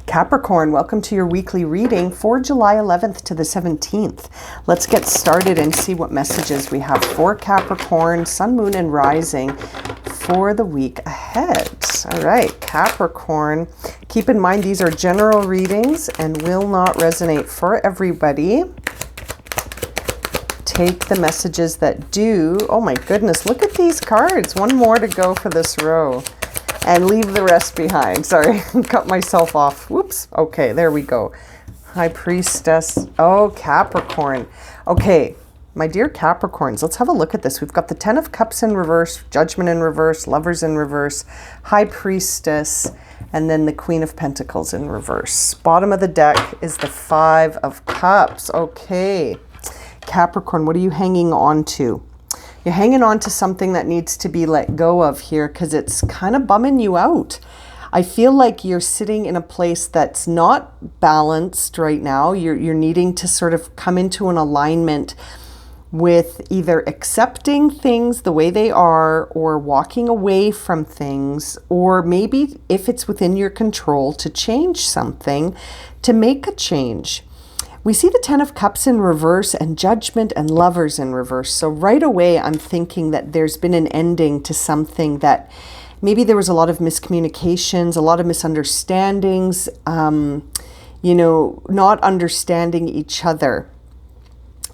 Capricorn, welcome to your weekly reading for July 11th to the 17th. Let's get started and see what messages we have for Capricorn, Sun, Moon, and Rising for the week ahead. All right, Capricorn, keep in mind these are general readings and will not resonate for everybody. Take the messages that do. Oh my goodness, look at these cards. One more to go for this row. And leave the rest behind. Sorry, cut myself off. Whoops. Okay, there we go. High Priestess. Oh, Capricorn. Okay, my dear Capricorns, let's have a look at this. We've got the Ten of Cups in reverse, Judgment in reverse, Lovers in reverse, High Priestess, and then the Queen of Pentacles in reverse. Bottom of the deck is the Five of Cups. Okay, Capricorn, what are you hanging on to? You're hanging on to something that needs to be let go of here because it's kind of bumming you out. I feel like you're sitting in a place that's not balanced right now. You're needing to sort of come into an alignment with either accepting things the way they are or walking away from things, or maybe if it's within your control to change something, to make a change. We see the Ten of Cups in reverse and Judgment and Lovers in reverse. So right away, I'm thinking that there's been an ending to something that maybe there was a lot of miscommunications, a lot of misunderstandings, not understanding each other.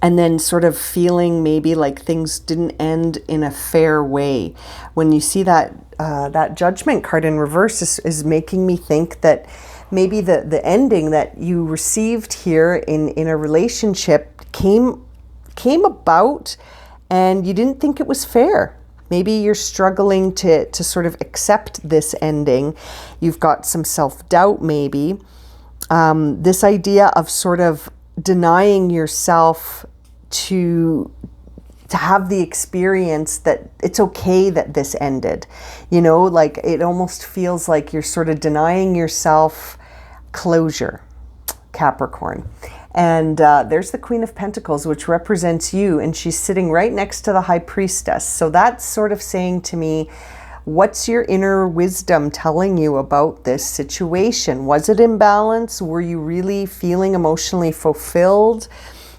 And then sort of feeling maybe like things didn't end in a fair way. When you see that Judgment card in reverse is making me think that maybe the ending that you received here in a relationship came about and you didn't think it was fair. Maybe you're struggling to sort of accept this ending. You've got some self-doubt maybe. This idea of sort of denying yourself to have the experience that it's okay that this ended. Like it almost feels like you're sort of denying yourself closure, Capricorn. And there's the Queen of Pentacles, which represents you, and she's sitting right next to the High Priestess. So that's sort of saying to me, what's your inner wisdom telling you about this situation? Was it in balance? Were you really feeling emotionally fulfilled?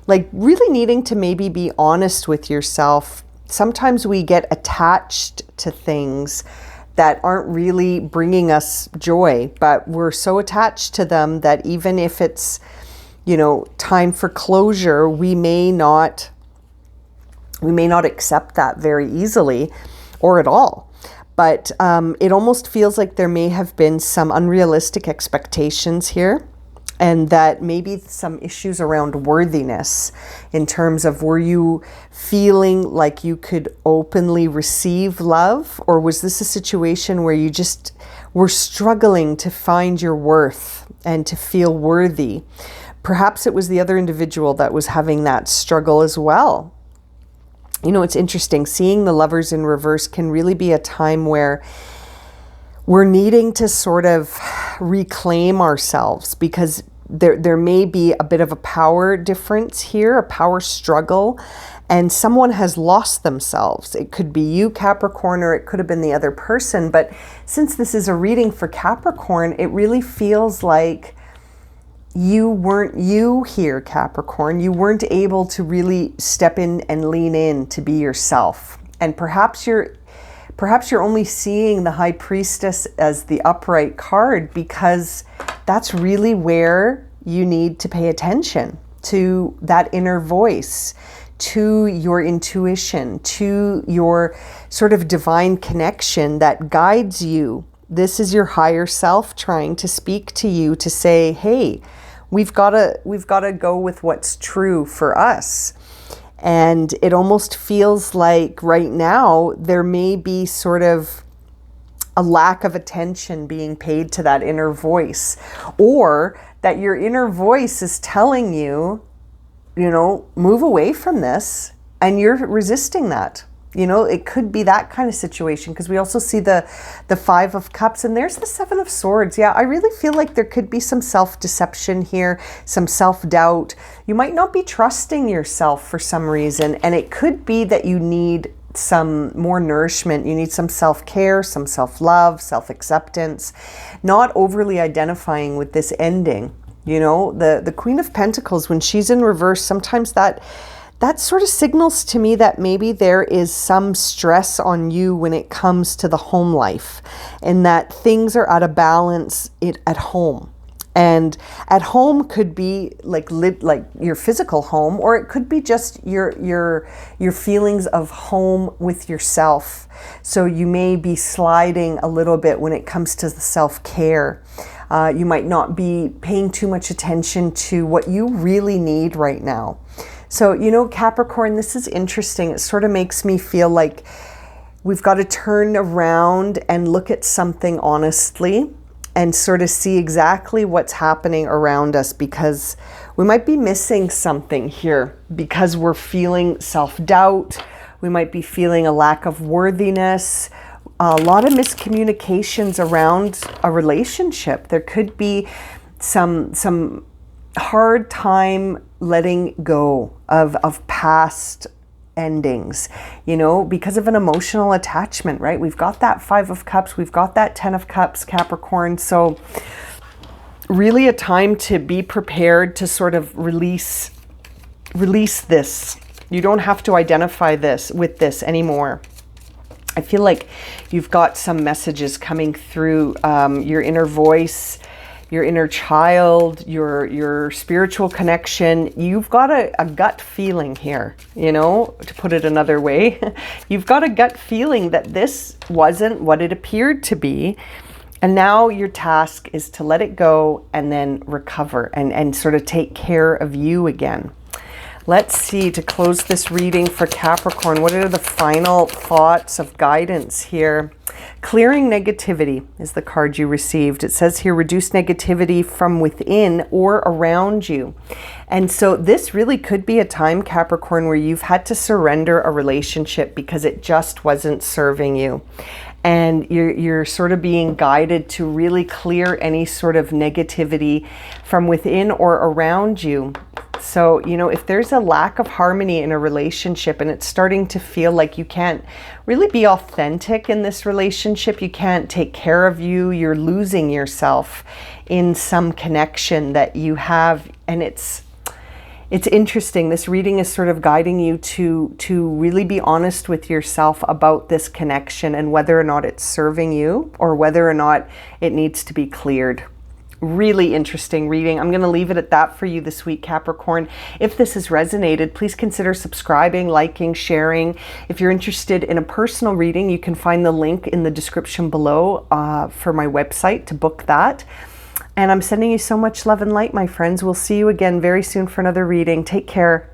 Like really needing to maybe be honest with yourself. Sometimes we get attached to things that aren't really bringing us joy, but we're so attached to them that even if it's, time for closure, we may not accept that very easily or at all. But it almost feels like there may have been some unrealistic expectations here, and that maybe some issues around worthiness in terms of, were you feeling like you could openly receive love? Or was this a situation where you just were struggling to find your worth and to feel worthy? Perhaps it was the other individual that was having that struggle as well. It's interesting. Seeing the Lovers in reverse can really be a time where we're needing to sort of reclaim ourselves, because there may be a bit of a power difference here, a power struggle, and someone has lost themselves. It could be you, Capricorn, or it could have been the other person. But since this is a reading for Capricorn, it really feels like you weren't you here, Capricorn. You weren't able to really step in and lean in to be yourself. And perhaps you're only seeing the High Priestess as the upright card because that's really where you need to pay attention to, that inner voice, to your intuition, to your sort of divine connection that guides you. This is your higher self trying to speak to you to say, hey, we've got to go with what's true for us. And it almost feels like right now there may be sort of a lack of attention being paid to that inner voice, or that your inner voice is telling you, move away from this, and you're resisting that. It could be that kind of situation, because we also see the Five of Cups, and there's the Seven of Swords. Yeah, I really feel like there could be some self-deception here, some self-doubt. You might not be trusting yourself for some reason, and it could be that you need some more nourishment. You need some self-care, some self-love, self-acceptance, not overly identifying with this ending. You know, the Queen of Pentacles, when she's in reverse, sometimes that sort of signals to me that maybe there is some stress on you when it comes to the home life, and that things are out of balance at home. And at home could be like your physical home, or it could be just your feelings of home with yourself. So you may be sliding a little bit when it comes to the self-care. You might not be paying too much attention to what you really need right now. So, you know, Capricorn, this is interesting. It sort of makes me feel like we've got to turn around and look at something honestly and sort of see exactly what's happening around us, because we might be missing something here because we're feeling self-doubt. We might be feeling a lack of worthiness, a lot of miscommunications around a relationship. There could be some hard time letting go of past endings, you know, because of an emotional attachment, right? We've got that 5 of Cups, we've got that 10 of Cups, Capricorn. So really a time to be prepared to sort of release this. You don't have to identify with this anymore. I feel like you've got some messages coming through your inner voice, your inner child, your spiritual connection. You've got a gut feeling here, you know, to put it another way. You've got a gut feeling that this wasn't what it appeared to be. And now your task is to let it go and then recover and sort of take care of you again. Let's see, to close this reading for Capricorn, what are the final thoughts of guidance here? Clearing negativity is the card you received. It says here, reduce negativity from within or around you. And so this really could be a time, Capricorn, where you've had to surrender a relationship because it just wasn't serving you. And you're sort of being guided to really clear any sort of negativity from within or around you. So, you know, if there's a lack of harmony in a relationship and it's starting to feel like you can't really be authentic in this relationship, you can't take care of you, you're losing yourself in some connection that you have. And it's interesting. This reading is sort of guiding you to really be honest with yourself about this connection and whether or not it's serving you or whether or not it needs to be cleared. Really interesting reading. I'm going to leave it at that for you this week, Capricorn. If this has resonated, please consider subscribing, liking, sharing. If you're interested in a personal reading, you can find the link in the description below for my website to book that. And I'm sending you so much love and light, my friends. We'll see you again very soon for another reading. Take care.